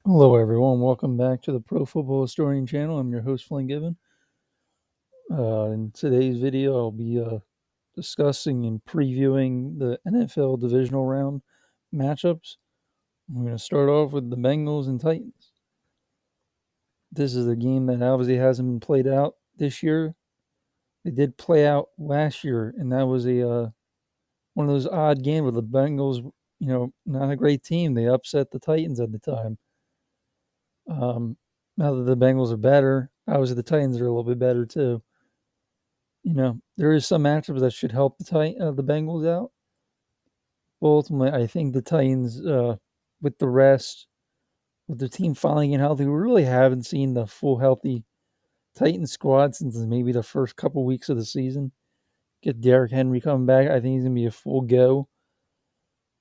Hello, everyone. Welcome back to the Pro Football Historian channel. I'm your host, Flynn Given. In today's video, I'll be discussing and previewing the NFL Divisional Round matchups. I'm going to start off with the Bengals and Titans. This is a game that obviously hasn't been played out this year. It did play out last year, and that was a one of those odd games where the Bengals, not a great team. They upset the Titans at the time. Now that the Bengals are better, obviously the Titans are a little bit better too. There is some matchups that should help the Bengals out. But ultimately, I think the Titans, with the rest, with the team finally getting healthy, we really haven't seen the full healthy Titans squad since maybe the first couple weeks of the season. Get Derrick Henry coming back, I think he's gonna be a full go.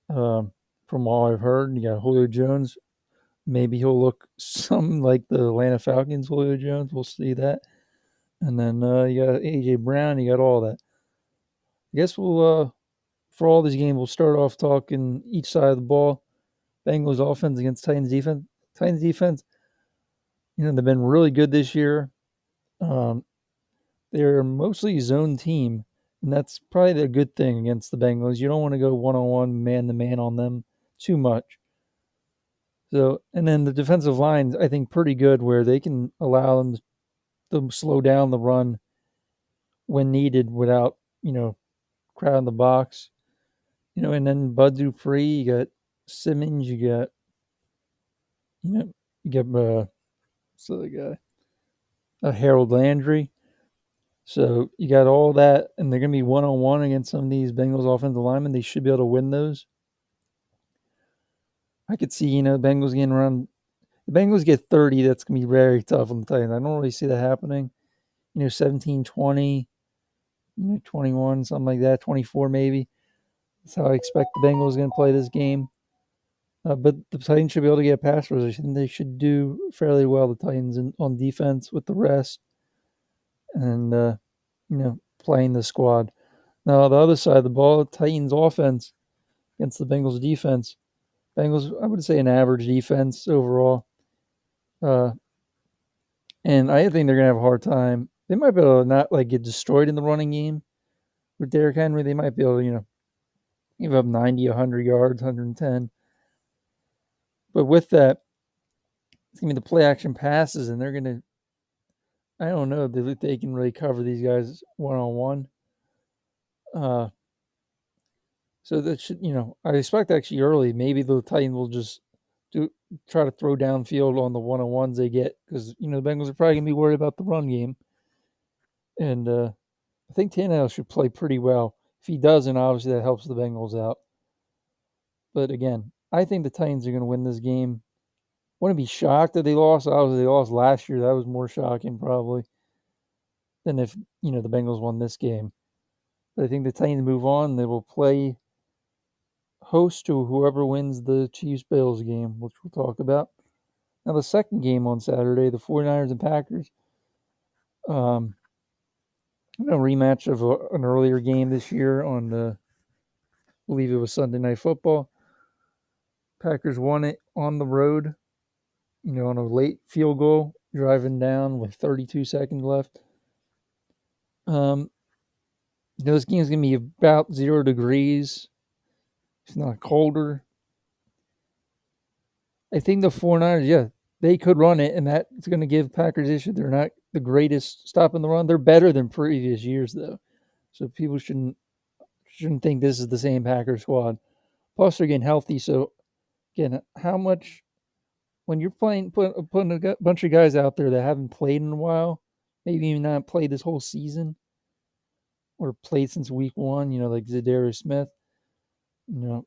From all I've heard, you got Julio Jones. Maybe he'll look some like the Atlanta Falcons. Julio Jones, we'll see that. And then you got AJ Brown. You got all that. I guess we'll for all these games, we'll start off talking each side of the ball. Bengals offense against Titans defense. Titans defense, they've been really good this year. Um, they're mostly zone team, and that's probably a good thing against the Bengals. You don't want to go one on one, man to man on them too much. So, and then the defensive lines, I think, pretty good where they can allow them to slow down the run when needed without, crowding the box. And then Bud Dupree, you got Simmons, you know, you get so the guy, Harold Landry. So you got all that, and they're going to be one on one against some of these Bengals offensive linemen. They should be able to win those. I could see, Bengals getting around. The Bengals get 30. That's going to be very tough on the Titans. I don't really see that happening. 17, 20, 21, something like that, 24 maybe. That's how I expect the Bengals going to play this game. But the Titans should be able to get a pass rush. And they should do fairly well, the Titans, on defense with the rest and, playing the squad. Now, the other side of the ball, Titans offense against the Bengals defense. Bengals, I would say an average defense overall. Uh, and I think they're going to have a hard time. They might be able to not get destroyed in the running game with Derrick Henry. They might be able to, give up 90, 100 yards, 110. But with that, it's going to be the play action passes, and they're going to, I don't know if they can really cover these guys one on one. So that should, I expect actually early, maybe the Titans will just try to throw downfield on the one on ones they get because the Bengals are probably gonna be worried about the run game, and I think Tannehill should play pretty well. If he doesn't, obviously that helps the Bengals out. But again, I think the Titans are gonna win this game. Wouldn't be shocked that they lost. Obviously, they lost last year. That was more shocking probably than if the Bengals won this game. But I think the Titans move on. They will play host to whoever wins the Chiefs Bills game, which we'll talk about. Now, the second game on Saturday, the 49ers and Packers, um, a rematch of an earlier game this year on I believe it was Sunday Night Football. Packers won it on the road, on a late field goal, driving down with 32 seconds left. This game is going to be about 0 degrees. It's not colder. I think the 49ers, yeah, they could run it, and that's going to give Packers issue. They're not the greatest stopping the run. They're better than previous years, though. So people shouldn't think this is the same Packers squad. Plus, they're getting healthy. So, again, how much when you're putting a bunch of guys out there that haven't played in a while, maybe even not played this whole season or played since week one, like Zadarius Smith, you know,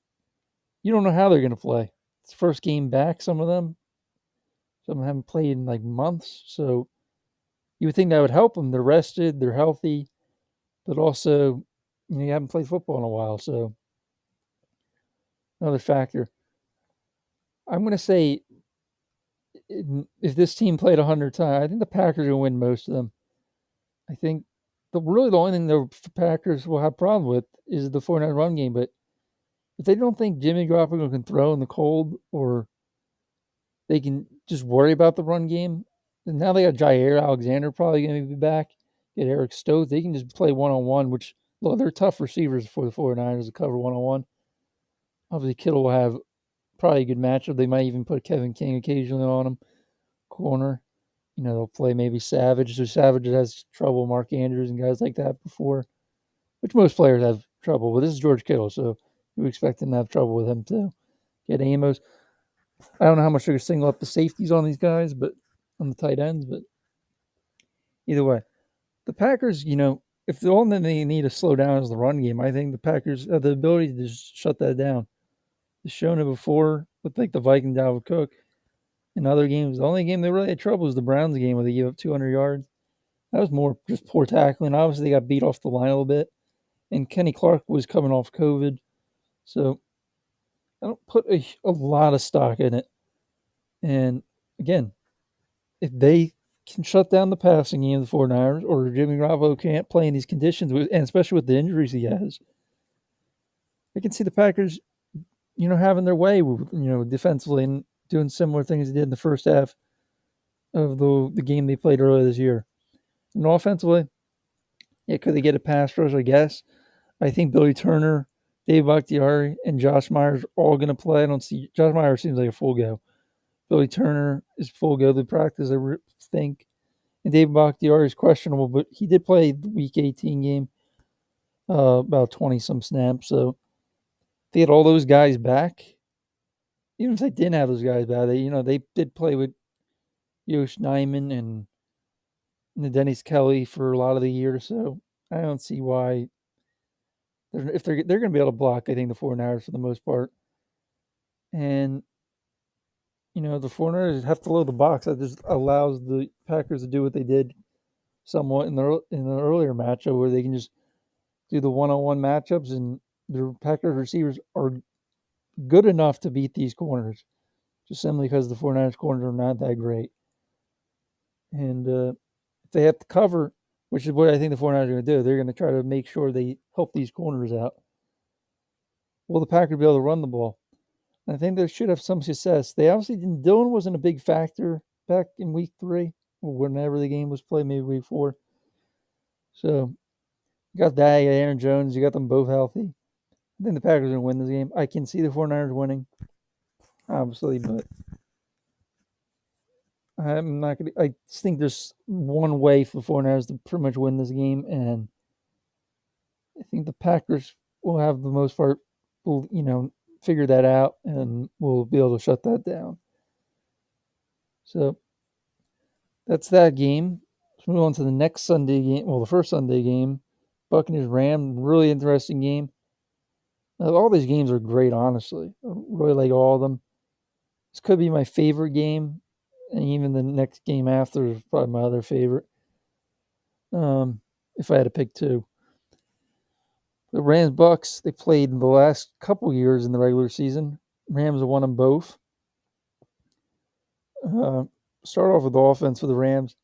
you don't know how they're going to play. It's the first game back, some of them. Some haven't played in months. So, you would think that would help them. They're rested, they're healthy, but also, you haven't played football in a while. So, another factor. I'm going to say if this team played 100 times, I think the Packers will win most of them. I think the only thing the Packers will have problem with is the 49 run game. But if they don't think Jimmy Garoppolo can throw in the cold or they can just worry about the run game. And now they got Jair Alexander probably going to be back. Get Eric Stokes. They can just play one-on-one, which, look, they're tough receivers for the 49ers to cover one-on-one. Obviously, Kittle will have probably a good matchup. They might even put Kevin King occasionally on him, corner. They'll play maybe Savage. So Savage has trouble with Mark Andrews and guys like that before, which most players have trouble with. This is George Kittle, so you expect him to have trouble with him too. Get Amos. I don't know how much they're going to single up the safeties on these guys, but on the tight ends, but either way. The Packers, if the only thing they need to slow down is the run game, I think the Packers have the ability to just shut that down. They've shown it before with like the Vikings, Dalvin Cook, and other games. The only game they really had trouble was the Browns game where they gave up 200 yards. That was more just poor tackling. Obviously, they got beat off the line a little bit, and Kenny Clark was coming off COVID, so I don't put a lot of stock in it. And again, if they can shut down the passing game of the 49ers, or Jimmy Garoppolo can't play in these conditions, and especially with the injuries he has, I can see the Packers, having their way, defensively and doing similar things they did in the first half of the game they played earlier this year. And offensively, yeah, could they get a pass rush? I guess. I think Billy Turner, Dave Bakhtiari, and Josh Myers are all going to play. I don't see Josh Myers seems like a full go. Billy Turner is full go to practice, I think. And Dave Bakhtiari is questionable, but he did play the Week 18 game, about 20-some snaps. So if they had all those guys back, even if they didn't have those guys back, they did play with Yosh Nijman and Dennis Kelly for a lot of the year. So I don't see why if they're going to be able to block. I think the 49ers for the most part, and the 49ers have to load the box. That just allows the Packers to do what they did somewhat in the earlier matchup, where they can just do the one-on-one matchups, and the Packers receivers are good enough to beat these corners, just simply because the 49ers corners are not that great. And if they have to cover, which is what I think the 49ers are going to do, they're going to try to make sure they help these corners out. Will the Packers be able to run the ball? I think they should have some success. They obviously didn't. Dillon wasn't a big factor back in week 3 or whenever the game was played, maybe week 4. So you got that, you got Aaron Jones, you got them both healthy. I think the Packers are going to win this game. I can see the 49ers winning, obviously, but I'm not going to. I think there's one way for the 49ers to pretty much win this game, and I think the Packers will have the most part, will, figure that out, and will be able to shut that down. So that's that game. Let's move on to the next Sunday game. Well, the first Sunday game, Buccaneers Rams, really interesting game. Now, all these games are great, honestly. I really like all of them. This could be my favorite game, and even the next game after is probably my other favorite. If I had to pick two. The Rams Bucks, they played the last couple years in the regular season. Rams have won them both. Start off with the offense for the Rams.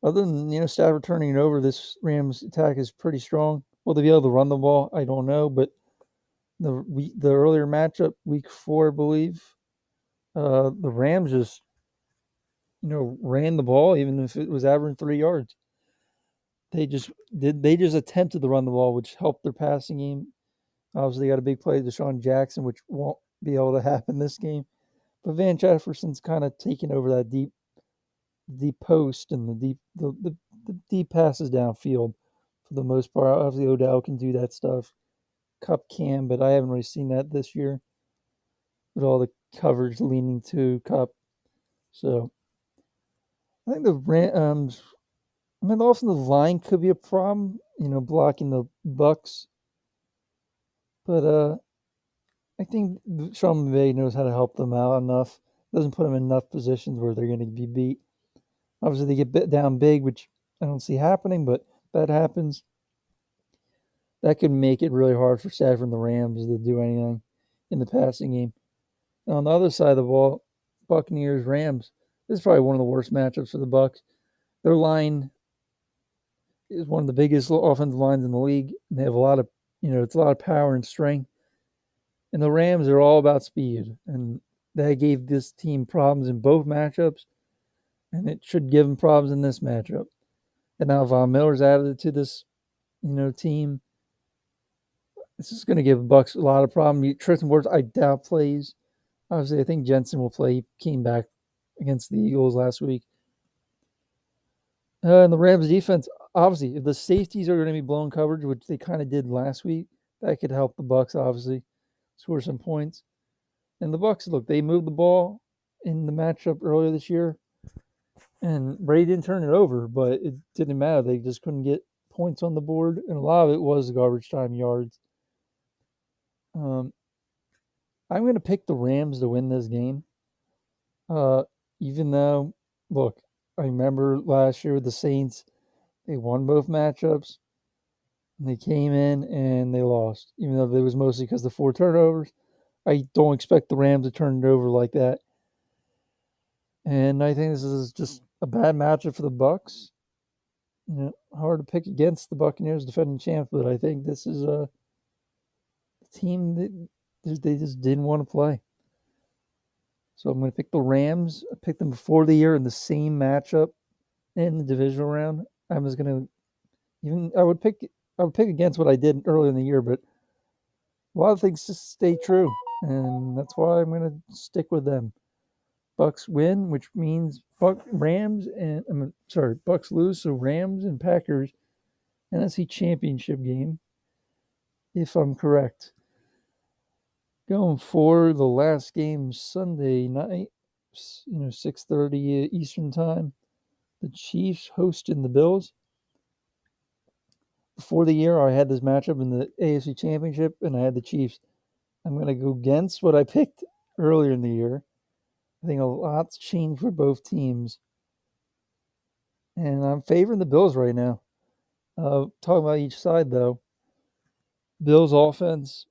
Other than Stafford turning it over, this Rams attack is pretty strong. Will they be able to run the ball? I don't know, but the earlier matchup, week 4, I believe, the Rams just ran the ball, even if it was averaging 3 yards. They just attempted to run the ball, which helped their passing game. Obviously, they got a big play to Deshaun Jackson, which won't be able to happen this game. But Van Jefferson's kind of taking over that deep post and the deep passes downfield for the most part. Obviously, Odell can do that stuff. Kupp can, but I haven't really seen that this year with all the coverage leaning to Kupp. So I think the Rams. The offensive line could be a problem, blocking the Bucks. But I think Sean McVay knows how to help them out enough. Doesn't put them in enough positions where they're going to be beat. Obviously, they get down big, which I don't see happening, but if that happens, that could make it really hard for Stafford and the Rams to do anything in the passing game. And on the other side of the ball, Buccaneers, Rams, this is probably one of the worst matchups for the Bucs. Their line is one of the biggest offensive lines in the league. And they have a lot of, it's a lot of power and strength. And the Rams are all about speed. And that gave this team problems in both matchups, and it should give them problems in this matchup. And now Von Miller's added to this, team. This is going to give the Bucks a lot of problems. Tristan Wirfs, I doubt plays. Obviously, I think Jensen will play. He came back against the Eagles last week. And the Rams defense, obviously, if the safeties are going to be blown coverage, which they kind of did last week, that could help the Bucks, obviously, score some points. And the Bucks, look, they moved the ball in the matchup earlier this year, and Brady didn't turn it over, but it didn't matter. They just couldn't get points on the board, and a lot of it was garbage time yards. I'm going to pick the Rams to win this game. Even though, look, I remember last year with the Saints, they won both matchups. And they came in and they lost, even though it was mostly because of the 4 turnovers. I don't expect the Rams to turn it over like that. And I think this is just a bad matchup for the Bucks. Hard to pick against the Buccaneers, defending champs, but I think this is a team that they just didn't want to play. So I'm going to pick the Rams. I picked them before the year in the same matchup in the divisional round. I'm just going to I would pick against what I did earlier in the year, but a lot of things just stay true, and that's why I'm going to stick with them. Bucks win, which means Bucks lose, so Rams and Packers NFC Championship game, if I'm correct. Going for the last game Sunday night, 6:30 Eastern time. The Chiefs hosting the Bills. Before the year, I had this matchup in the AFC Championship, and I had the Chiefs. I'm going to go against what I picked earlier in the year. I think a lot's changed for both teams. And I'm favoring the Bills right now. Talking about each side, though. Bills offense,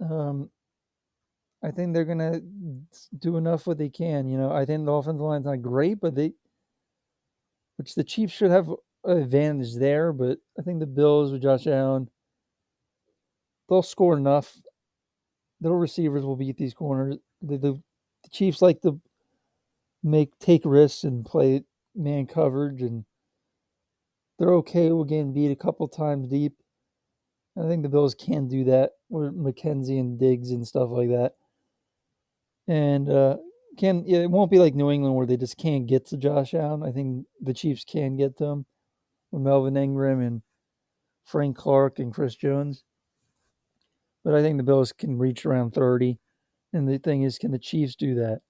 I think they're going to do enough what they can. I think the offensive line's not great, but which the Chiefs should have an advantage there. But I think the Bills with Josh Allen, they'll score enough. Their receivers will beat these corners. The Chiefs like to take risks and play man coverage, and they're okay with getting beat a couple times deep. I think the Bills can do that with McKenzie and Diggs and stuff like that. And it won't be like New England where they just can't get to Josh Allen. I think the Chiefs can get to him with Melvin Ingram and Frank Clark and Chris Jones. But I think the Bills can reach around 30. And the thing is, can the Chiefs do that?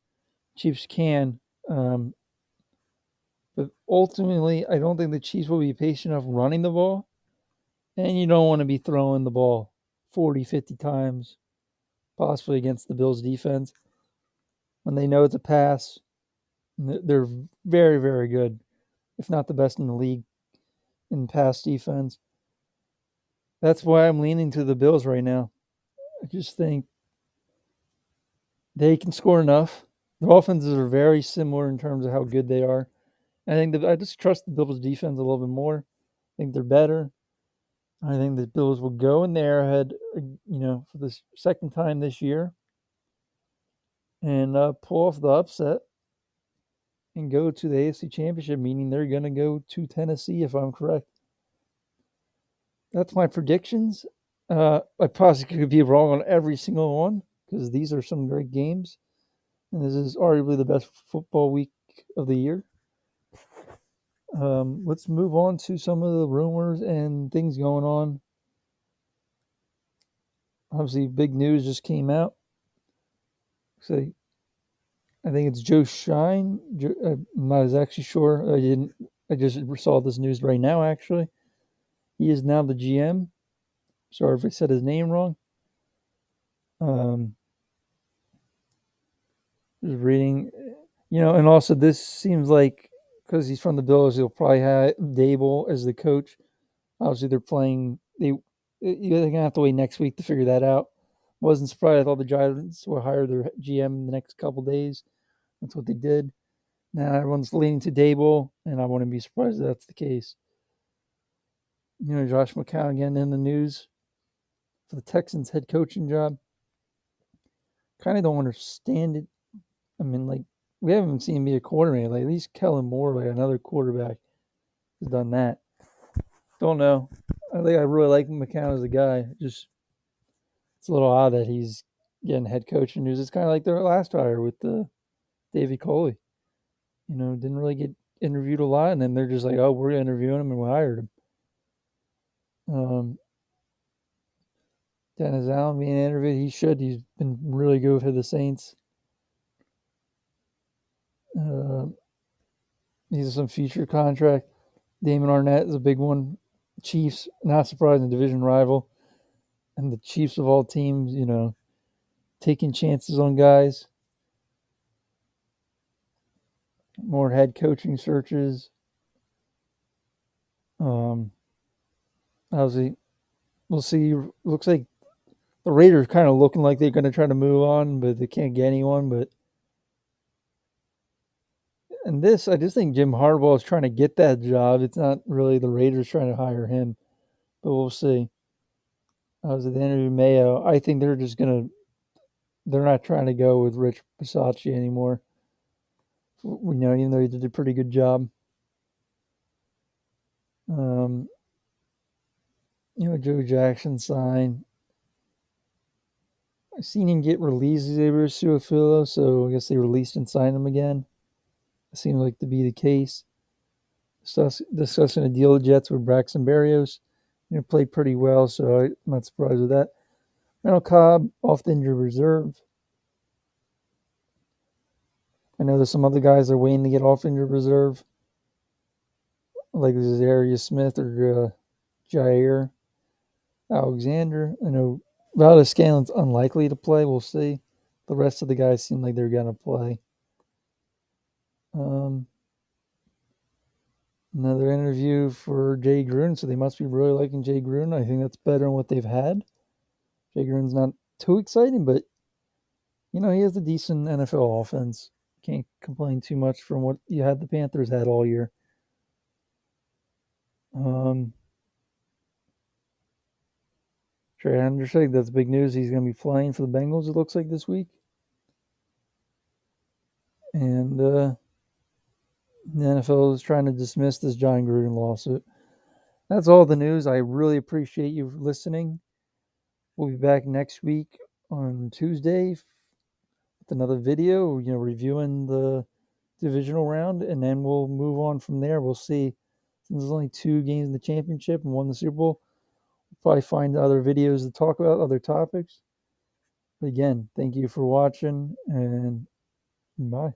Chiefs can. But ultimately, I don't think the Chiefs will be patient enough running the ball. And you don't want to be throwing the ball 40, 50 times, possibly against the Bills' defense. When they know it's a pass, they're very, very good, if not the best in the league in pass defense. That's why I'm leaning to the Bills right now. I just think they can score enough. Their offenses are very similar in terms of how good they are. I think I just trust the Bills' defense a little bit more. I think they're better. I think the Bills will go in the Arrowhead, for the second time this year, and pull off the upset and go to the AFC Championship, meaning they're going to go to Tennessee, if I'm correct. That's my predictions. I possibly could be wrong on every single one because these are some great games. And this is arguably the best football week of the year. Let's move on to some of the rumors and things going on. Obviously, big news just came out. So I think it's Joe Shine. I'm not actually sure. I just saw this news right now, actually. He is now the GM. Sorry if I said his name wrong. Just reading, and also this seems like because he's from the Bills, he'll probably have Dable as the coach. Obviously, they're playing. They're gonna have to wait next week to figure that out. Wasn't surprised. I thought the Giants will hire their GM in the next couple days. That's what they did. Now everyone's leaning to Dable, and I wouldn't be surprised if that's the case. Josh McCown again in the news for the Texans head coaching job. kind of don't understand it. I mean, like, we haven't seen him be a coordinator. Like, at least Kellen Moore, like another quarterback, has done that. Don't know. I think I really like McCown as a guy. Just it's a little odd that he's getting head coaching news. It's kind of like their last hire with Davey Coley. Didn't really get interviewed a lot, and then they're just like, "Oh, we're interviewing him, and we hired him." Um, Dennis Allen being interviewed, he should. He's been really good for the Saints. Uh, he's some future contract. Damon Arnett is a big one. Chiefs, not surprising, division rival, and the Chiefs of all teams, taking chances on guys. More head coaching searches. Um, obviously, we'll see. Looks like the Raiders kind of looking like they're going to try to move on, but they can't get anyone. I just think Jim Harbaugh is trying to get that job. It's not really the Raiders trying to hire him, but we'll see. I was at the interview with Mayo. I think they're not trying to go with Rich Bisaccia anymore. Even though he did a pretty good job. Um, Joe Jackson signed. I've seen him get released. He's able to sue a Philo, so I guess they released and signed him again. It seems like to be the case. Discussing a deal with Jets with Braxton Berrios. Played pretty well, so I'm not surprised with that. Randall Cobb off the injured reserve. I know there's some other guys that are waiting to get off injured reserve, like Zaria Smith or Jair Alexander. I know Valdez Scanlon's unlikely to play. We'll see. The rest of the guys seem like they're going to play. Another interview for Jay Gruden, so they must be really liking Jay Gruden. I think that's better than what they've had. Jay Gruden's not too exciting, but he has a decent NFL offense. Can't complain too much from what the Panthers had all year. Trey Henderson, that's big news. He's going to be playing for the Bengals, it looks like, this week. And the NFL is trying to dismiss this John Gruden lawsuit. That's all the news. I really appreciate you listening. We'll be back next week on Tuesday with another video, reviewing the divisional round, and then we'll move on from there. We'll see. Since there's only 2 games in the championship and 1 in the Super Bowl, we'll probably find other videos to talk about, other topics. But again, thank you for watching, and bye.